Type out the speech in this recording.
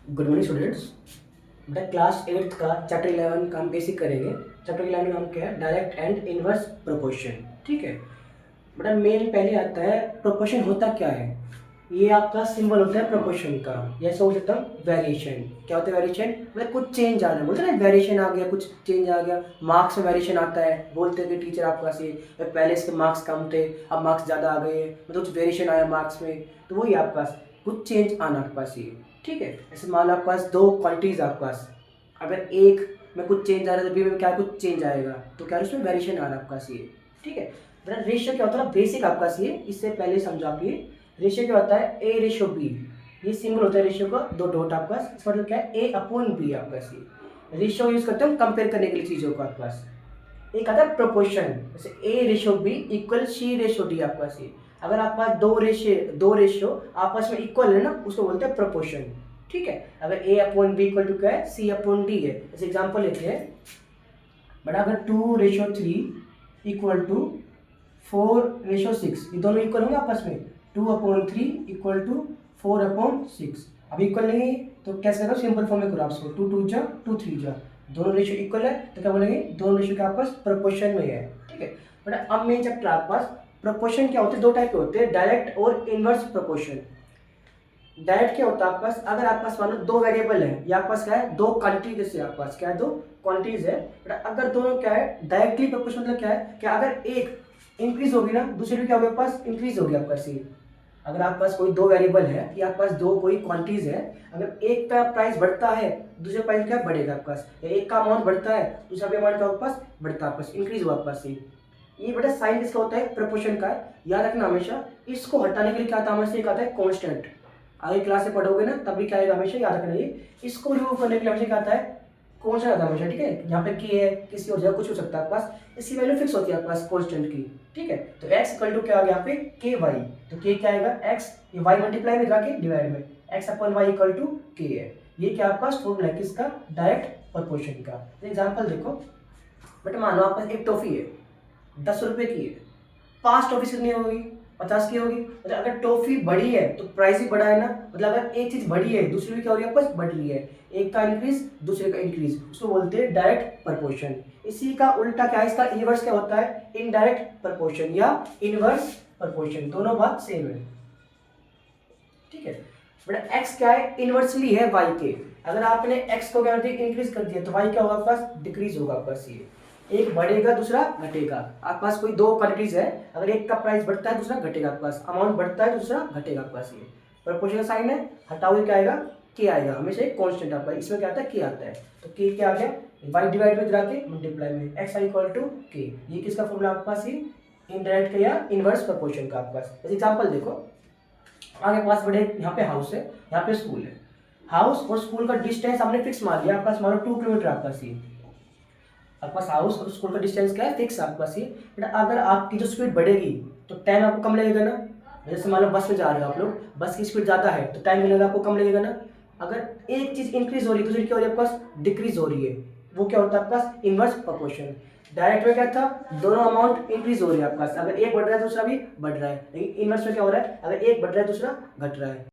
Good morning students. बेटा class 8th का chapter 11 का हम बेसिक करेंगे। चैप्टर 11 में हम क्या है, डायरेक्ट एंड इनवर्स प्रोपोर्शन। ठीक है बेटा, मेन पहले आता है प्रोपोर्शन होता क्या है। ये आपका सिंबल होता है प्रोपोर्शन का। जैसे हो सकता है वेरिएशन। क्या होता है वेरिएशन? मतलब कुछ चेंज आ रहा है, बोलते हैं ना वेरिएशन आ गया, कुछ चेंज आ गया। मार्क्स में वेरिएशन आता है, बोलते हैं कि टीचर आपका से पहले इसके मार्क्स कम थे, अब मार्क्स ज़्यादा आ गए, मतलब कुछ वेरिएशन आया मार्क्स में, तो वही आपका कुछ चेंज आना आपके पास ये। ठीक है, जैसे मान लो आपके पास दो क्वांटिटीज आपके पास, अगर एक में कुछ चेंज आ रहा है तो बी में क्या कुछ चेंज आएगा, तो क्या उसमें वेरिएशन आ रहा है आपका सी। ठीक है बेटा, रेशियो क्या होता है बेसिक आपका सी, इससे पहले समझो आप ये रेशियो क्या होता है, ए रेशियो बी। ये सिंबल होता है रेशियो का, दो डॉट आपका, इसका मतलब क्या है ए अपॉन बी आपका सी। रेशियो यूज करते हैं कंपेयर करने के लिए चीज़ों को आपके पास। एक आता है प्रोपोर्शन, जैसे A ratio B equal C ratio D आपका सी। अगर आपके पास दो रेशियो आपस में इक्वल है ना, उसको बोलते हैं प्रोपोर्शन। ठीक है, अगर ए अपॉन बी इक्वल टू क्या है, सी अपॉन डी है। जैसे एग्जांपल लेते हैं बट अगर 2:3 इक्वल टू 4:6, ये दोनों इक्वल होंगे आपस में। 2/3 इक्वल टू 4/6। अब इक्वल नहीं है तो कैसे करो, सिंपल फॉर्म में करो आप इसको, 2 2 जा 2 3 जा, दोनों रेशियो इक्वल है तो क्या बोलेंगे, दोनों रेशियो के आपस प्रोपोर्शन में है। ठीक है बेटा, अब मेन चैप्टर आपके पास प्रोपोर्शन क्या होते हैं, दो टाइप के होते हैं, डायरेक्ट और इनवर्स प्रोपोर्शन। डायरेक्ट क्या होता है आपके पास, अगर आपके पास मान लो दो वेरिएबल है या आपके पास क्या है, दो क्वांटिटी, जैसे आपके पास क्या है, दो क्वांटिटीज है, बट अगर दोनों क्या है डायरेक्टली प्रोपोर्शन, मतलब क्या है कि अगर एक इंक्रीज होगी ना, दूसरे भी क्या होगा आपके पास इंक्रीज होगी आपका सी। अगर आपके पास कोई दो वेरिएबल है या आपके पास दो कोई क्वांटिटीज है, अगर एक का प्राइस बढ़ता है दूसरे प्राइस क्या बढ़ेगा आपके पास, या एक का अमाउंट बढ़ता है दूसरा भी अमाउंट का आपके पास बढ़ता है, आपके पास इंक्रीज हुआ आपके पास सी। ये बेटा साइन किसका होता है, प्रोपोर्शन का है, याद रखना हमेशा। इसको हटाने के लिए क्या आता है, हमेशा एक आता है कांस्टेंट। आगे क्लास से पढ़ोगे ना तब भी क्या आएगा, हमेशा याद रखना ये। इसको रिमूव करने के लिए हमेशा क्या आता है, कांस्टेंट आता है हमेशा। ठीक है, यहाँ पे के है, किसी और जगह कुछ हो सकता है आपके पास, इसकी वैल्यू फिक्स होती है आपके पास कांस्टेंट की। ठीक है, तो x इक्वल टू क्या आ गया यहाँ पे के वाई, तो के क्या आएगा x, ये y मल्टीप्लाई में जाके डिवाइड में, x upon y equal to k है। ये क्या आपका फॉर्मूला है किसका, डायरेक्ट प्रोपोर्शन का। एग्जांपल देखो बेटा, मानो आपके पास एक टॉफी है, 10 रुपए की है, 5 टॉफी कितनी होगी, 50 की होगी। मतलब अगर टॉफी बढ़ी है तो प्राइस भी बढ़ा है ना, मतलब अगर एक चीज बढ़ी है दूसरी भी क्या हो रही है आपस बढ़ रही है, एक का इंक्रीज दूसरे का इंक्रीज, उसको बोलते हैं डायरेक्ट प्रोपोर्शन। इसी का उल्टा क्या है, इसका इनवर्स क्या होता है, इनडायरेक्ट प्रोपोर्शन या इनवर्स प्रोपोर्शन, दोनों बात सेम है। ठीक है बेटा, x क्या है, इनवर्सली है y के। अगर आपने x को क्या इंक्रीज कर दिया तो y क्या होगा आपके पास, डिक्रीज होगा आपके पास। ये एक बढ़ेगा दूसरा घटेगा। आपके पास कोई दो क्वांटिटीज है, अगर एक का प्राइस बढ़ता है दूसरा घटेगा आपके पास, अमाउंट बढ़ता है दूसरा घटेगा आपके पास। ये प्रोपोर्शन साइन है, हटाओगे क्या आएगा, के आएगा, हमेशा एक कांस्टेंट आपका, इसमें क्या आता है के आता है, तो के क्या आ गया, y डिवाइड में जाके मल्टीप्लाई में x इक्वल टू के। ये किसका फॉर्मूला आपके पास, ये इनडायरेक्ट का या इनवर्स प्रोपोर्शन का आपके पास। एग्जांपल देखो, आगे पास बड़े यहाँ पे हाउस है, यहाँ पे स्कूल है। हाउस और स्कूल का डिस्टेंस हमने फिक्स मान लिया, आपके पास मान लो 2 किलोमीटर आपका सी। आपके पास हाउस और स्कूल का डिस्टेंस क्या है, फिक्स आपका सी। बट अगर आपकी जो स्पीड बढ़ेगी तो टाइम आपको कम लगेगा ना। जैसे मान लो बस में जा रहे हो आप लोग, बस की स्पीड ज़्यादा है तो टाइम मिलेगा आपको कम लगेगा ना। अगर एक चीज़ इंक्रीज हो रही है दूसरी क्या हो रही है आपके पास, डिक्रीज हो रही है, वो क्या होता है आपके पास, इनवर्स प्रोपोर्शन। डायरेक्ट में क्या था, दोनों अमाउंट इंक्रीज हो रही है आपके पास, अगर एक बढ़ रहा है दूसरा भी बढ़ रहा है, लेकिन इनवर्स में क्या हो रहा है, अगर एक बढ़ रहा है दूसरा घट रहा है।